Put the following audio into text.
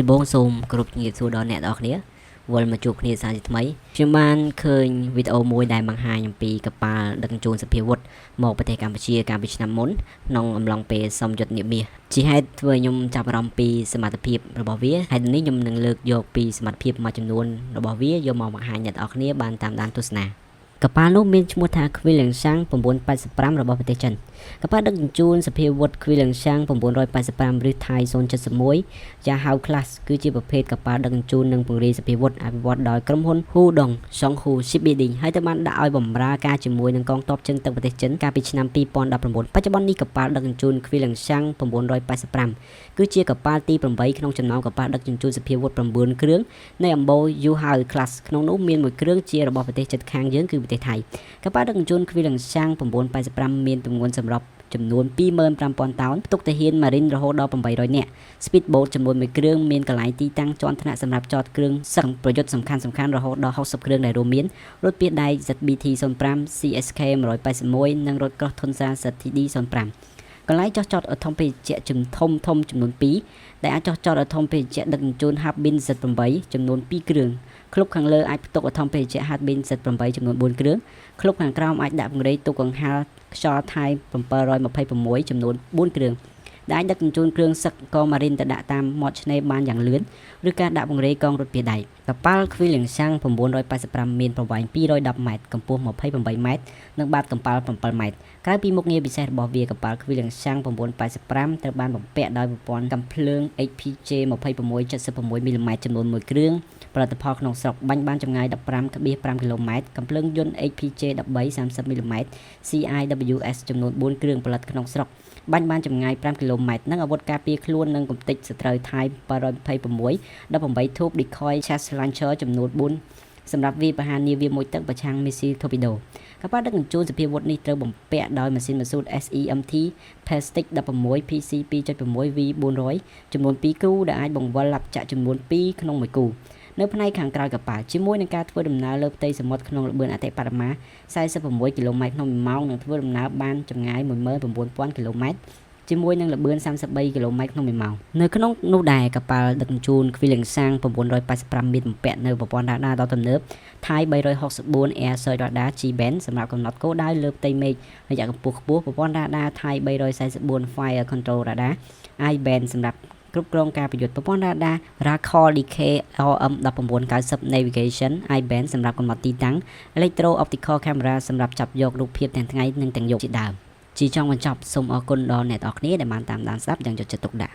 ដំបូងសូមគោរពជំរាបសួរដល់អ្នកទាំងអស់គ្នាវិលមកជួបគ្នាសាជាថ្មីខ្ញុំបានឃើញវីដេអូមួយដែលបង្ហាញអំពីកប៉ាល់ដឹកជញ្ជូនសភាវុធមកប្រទេសកម្ពុជាកាលពីឆ្នាំមុនក្នុងអំឡុងពេលសមយុទ្ធនាមាសជាហេតុធ្វើខ្ញុំចាប់អារម្មណ៍ពីសមត្ថភាពរបស់វាហើយនេះខ្ញុំនឹងលើកយកពីសមត្ថភាពមួយចំនួនរបស់វាយកមកបង្ហាញអ្នកទាំងអស់គ្នាបានតាមដានទស្សនាកប៉ាល់នោះមានឈ្មោះថា Qianxiang 985 របស់ប្រទេសចិនកប៉ាល់ដឹកជញ្ជូនសភាវុធ Qianxiang 985 ឬ Thai 071 យ៉ាងហៅ Class គឺជាប្រភេទកប៉ាល់ដឹកជញ្ជូននិងពង្រាយសភាវុធអភិវឌ្ឍដោយក្រុមហ៊ុន Hudong Zhonghu Shipbuilding ហើយត្រូវបានដាក់ឲ្យបម្រើការជាមួយនឹងកងទ័ពជើងទឹកប្រទេសចិនកាលពីឆ្នាំ2019បច្ចុប្បន្ននេះកប៉ាល់ដឹកជញ្ជូន Qianxiang 985 គឺជាកប៉ាល់ទី8ក្នុងចំណោមកប៉ាល់ដឹកជញ្ជូនសភាវុធ9គ្រឿងនៃអំបូរ Yuhao Class ក្នុងនោះមានមួយគ្រឿងជារបស់ប្រទេសជិតខាងយើងគឺប្រទេសថៃកប៉ាល់ដឹកជញ្ជូន Qianxiang 985 មានទម្ងន់សម្រាប់ចំនួន 25,000 តោនផ្ទុកទាហានម៉ារីនរហូតដល់800នាក់ Speedboat ចំនួន1គ្រឿងមានកន្លែងទីតាំងជាន់ថ្នាក់សម្រាប់ចតគ្រឿងសឹកប្រយុទ្ធសំខាន់រហូតដល់60គ្រឿងដែលរួមមានរថពាសដែក ZBT-05 CSK 181និងរថក្រោះធុនសា ZTD-05 កន្លែងចោះចតអធិមពេជ្ជធំចំនួន2ដែលអាចចោះចតអធិមពេជ្ជដឹកជញ្ជូន Harbin Z8 ចំនួន2គ្រឿងក្លុបខាងលើអាចផ្ទុកអធិមពេជ្ជ Harbin Z8 ចំនួន4គ្រឿងក្លុបខាងក្រោមអាចដាក់ពង្រាយទូកកង្ហាលខ្យល់ថៃ726ចំនួន4គ្រឿងដែលអាចដឹកជញ្ជូនគ្រឿងសឹកកងម៉ារីនទៅដាក់តាមមាត់ឆ្នេរបានយ៉ាងលឿនឬការដាក់ពង្រាយកងរថពាសដែកកប៉ាល់ Qianxiang 985 មានប្រវែង210ម៉ែត្រកម្ពស់28ម៉ែត្រនិងបាតកំប៉ាល់7ម៉ែត្រក្រៅពីមុខងារពិសេសរបស់វាកប៉ាល់ Qianxiang 985ត្រូវបានបំពាក់ដោយប្រព័ន្ធកាំភ្លើង HPJ 26 76 មីលីម៉ែត្រចំនួន1គ្រឿងផលិតផលក្នុងស្រុកបាញ់បានចម្ងាយ 15.5 គីឡូម៉ែត្រកាំភ្លើងយន្ត HPJ 13 30 មីលីម៉ែត្រ CIWS ចំនួន4គ្រឿងផលិតក្នុងស្រុកបាញ់បានចម្ងាយ5គីឡូម៉ែត្រនិងអាវុធការពារខ្លួននិងកំទេចសត្រូវថៃ726 18 Tube Decoy Chaff Launcher ចំនួន4សម្រាប់វាប្រហារនាវាមួយទឹកប្រឆាំងមីស៊ីល Torpedo កប៉ាល់ដឹកជញ្ជូនសភាវុធនេះត្រូវបំពាក់ដោយម៉ាស៊ីនបរស៊ូត SEMT Plastic 16 PC 2.6 V400 ចំនួន2គូដែលអាចបង្វិលឡាប់ចាក់ចំនួន2ក្នុងមួយគូនៅផ្នែកខាងក្រោយកប៉ាល់ជាមួយនឹងការធ្វើដំណើរលើផ្ទៃសមុទ្រក្នុងល្បឿនអតិបរមា46គីឡូម៉ែត្រក្នុង1ម៉ោងនិងធ្វើដំណើរបានចម្ងាយ 19,000 គីឡូម៉ែត្រជាមួយនឹងល្បឿន33គីឡូម៉ែត្រក្នុង1ម៉ោងនៅក្នុងនោះដែរកប៉ាល់ដឹកជញ្ជូន Qianxiang 985 មានបំពាក់នៅប្រព័ន្ធរ៉ាដាដ៏ទំនើប Thai 364 Air Search Radar G-band សម្រាប់កំណត់គោលដៅលើផ្ទៃមេឃរយៈកម្ពស់ខ្ពស់ប្រព័ន្ធរ៉ាដា Thai 344 Fire Control Radar I-band សម្រាប់គ្រប់គ្រងការប្រយុទ្ធប្រព័ន្ធរ៉ាដា Rakor DK RM1990 Navigation I-band សម្រាប់កំណត់ទីតាំង Electro Optical Camera សម្រាប់ចាប់យករូបភាពទាំងថ្ងៃនិងទាំងយប់ជាដើមជាចុងបញ្ចប់សូមអរគុណដល់អ្នកទាំងអស់គ្នាដែលបានតាមដានស្ដាប់យ៉ាងយកចិត្តទុកដាក់